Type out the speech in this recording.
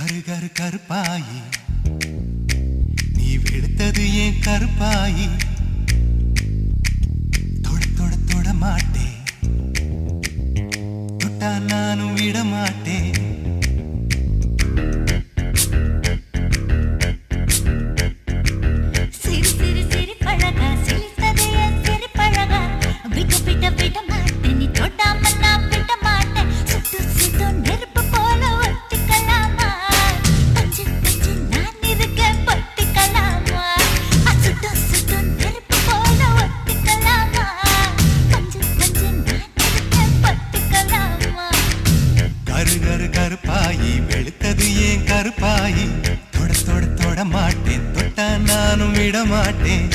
கரு கருப்பாயி நீ வெளுத்தது ஏன் கருப்பாயி தொட தொட தொட மாட்டேன் தொட்டா நானும் விட மாட்டேன் கருப்பாயி வெளுத்தது ஏன் கருப்பாயி தொட தொட தொட மாட்டேன் தொட்டா நானும் விட மாட்டேன்